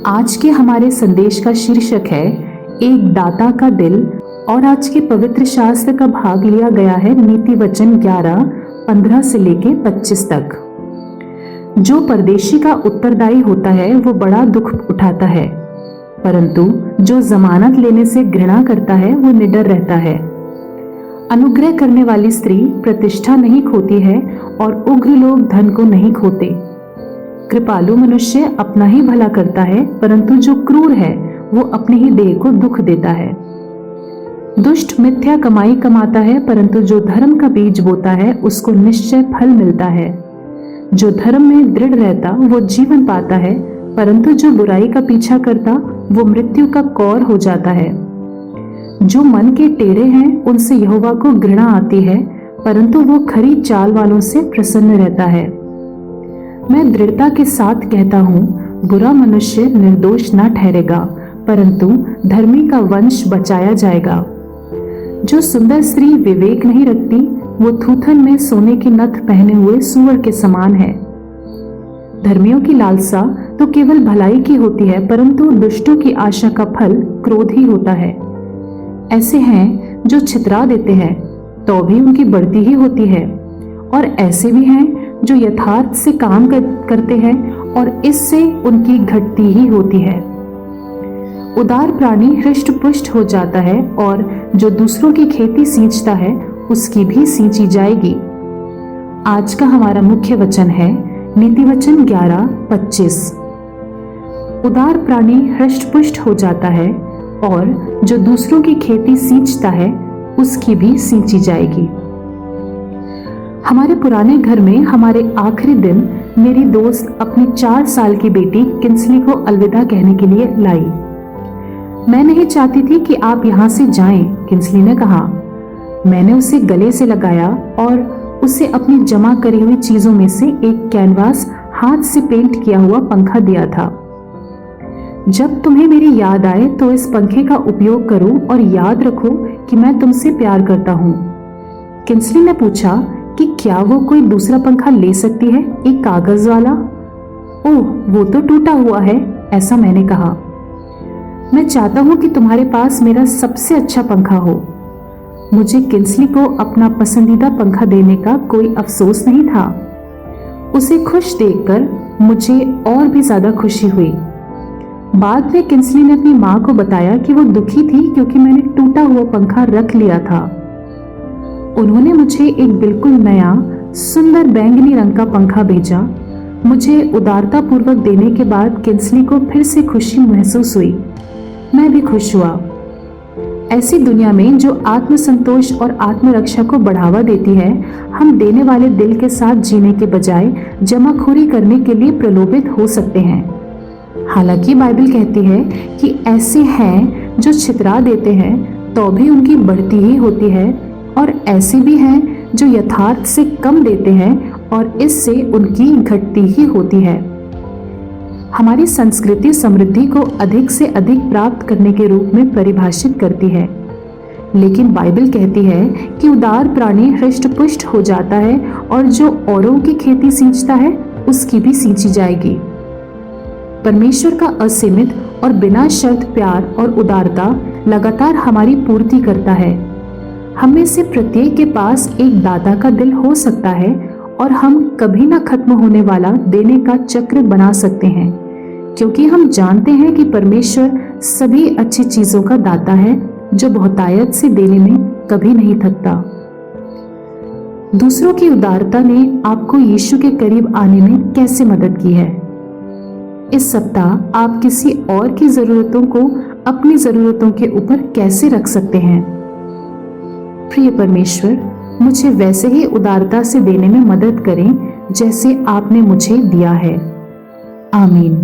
आज के हमारे संदेश का शीर्षक है एक दाता का दिल और आज के पवित्र शास्त्र का भाग लिया गया है नीति वचन 11:15 से लेके 25 तक। जो परदेशी का उत्तरदायी होता है वो बड़ा दुख उठाता है, परंतु जो जमानत लेने से घृणा करता है वो निडर रहता है। अनुग्रह करने वाली स्त्री प्रतिष्ठा नहीं खोती है और उग्र लोग धन को नहीं खोते। कृपालु मनुष्य अपना ही भला करता है, परंतु जो क्रूर है वो अपने ही देह को दुख देता है। दुष्ट मिथ्या कमाई कमाता है, परंतु जो धर्म का बीज बोता है उसको निश्चय फल मिलता है। जो धर्म में दृढ़ रहता वो जीवन पाता है, परंतु जो बुराई का पीछा करता वो मृत्यु का कौर हो जाता है। जो मन के टेढ़े हैं उनसे यहोवा को घृणा आती है, परंतु वो खरी चाल वालों से प्रसन्न रहता है। मैं दृढ़ता के साथ कहता हूँ, बुरा मनुष्य निर्दोष न ठहरेगा, परंतु धर्मी का वंश बचाया जाएगा। जो सुंदर स्त्री विवेक नहीं रखती वो थूथन में सोने की नथ पहने हुए सूअर के समान है। धर्मियों की लालसा तो केवल भलाई की होती है, परंतु दुष्टों की आशा का फल क्रोध ही होता है। ऐसे हैं जो छितरा देते हैं तो भी उनकी बढ़ती ही होती है, और ऐसे भी हैं जो यथार्थ से काम करते हैं और इससे उनकी घटती ही होती है। उदार प्राणी हृष्ट पुष्ट हो जाता है और जो दूसरों की खेती सींचता है उसकी भी सींची जाएगी। आज का हमारा मुख्य वचन है नीति वचन 11:25। उदार प्राणी हृष्ट पुष्ट हो जाता है और जो दूसरों की खेती सींचता है उसकी भी सींची जाएगी। हमारे पुराने घर में हमारे आखिरी दिन मेरी दोस्त अपनी 4 साल की बेटी किंसली को अलविदा कहने के लिए लाई। मैं नहीं चाहती थी कि आप यहाँ से जाएं, किंसली ने कहा। मैंने उसे गले से लगाया और उसे अपनी जमा करी हुई चीजों में से एक कैनवास हाथ से पेंट किया हुआ पंखा दिया था। जब तुम्हें मेरी याद आए तो इस पंखे का उपयोग करो और याद रखो कि मैं तुमसे प्यार करता हूँ। किंसली ने पूछा कि क्या वो कोई दूसरा पंखा ले सकती है, एक कागज वाला? ओह, वो तो टूटा हुआ है, ऐसा मैंने कहा। मैं चाहता हूं कि तुम्हारे पास मेरा सबसे अच्छा पंखा हो। मुझे किंसली को अपना पसंदीदा पंखा देने का कोई अफसोस नहीं था। उसे खुश देखकर मुझे और भी ज्यादा खुशी हुई। बाद में किंसली ने अपनी माँ को बताया कि वो दुखी थी क्योंकि मैंने टूटा हुआ पंखा रख लिया था। उन्होंने मुझे एक बिल्कुल नया सुंदर बैंगनी रंग का पंखा भेजा। मुझे उदारता पूर्वक देने के बाद किंसली को फिर से खुशी महसूस हुई। मैं भी खुश हुआ। ऐसी दुनिया में जो आत्मसंतोष और आत्मरक्षा को बढ़ावा देती है, हम देने वाले दिल के साथ जीने के बजाय जमाखोरी करने के लिए प्रलोभित हो सकते हैं। हालांकि बाइबल कहती है कि ऐसे हैं जो छितरा देते हैं तो भी उनकी बढ़ती ही होती है, और ऐसे भी हैं जो यथार्थ से कम देते हैं और इससे उनकी घटती ही होती है। हमारी संस्कृति समृद्धि को अधिक से अधिक प्राप्त करने के रूप में परिभाषित करती है, लेकिन बाइबल कहती है कि उदार प्राणी हृष्ट पुष्ट हो जाता है और जो औरों की खेती सींचता है उसकी भी सींची जाएगी। परमेश्वर का असीमित और बिना शर्त प्यार और उदारता लगातार हमारी पूर्ति करता है। हम में से प्रत्येक के पास एक दाता का दिल हो सकता है और हम कभी ना खत्म होने वाला देने का चक्र बना सकते हैं, क्योंकि हम जानते हैं कि परमेश्वर सभी अच्छी चीजों का दाता है जो बहुतायत से देने में कभी नहीं थकता। दूसरों की उदारता ने आपको यीशु के करीब आने में कैसे मदद की है? इस सप्ताह आप किसी और की जरूरतों को अपनी जरूरतों के ऊपर कैसे रख सकते हैं? प्रिय परमेश्वर, मुझे वैसे ही उदारता से देने में मदद करें जैसे आपने मुझे दिया है। आमीन।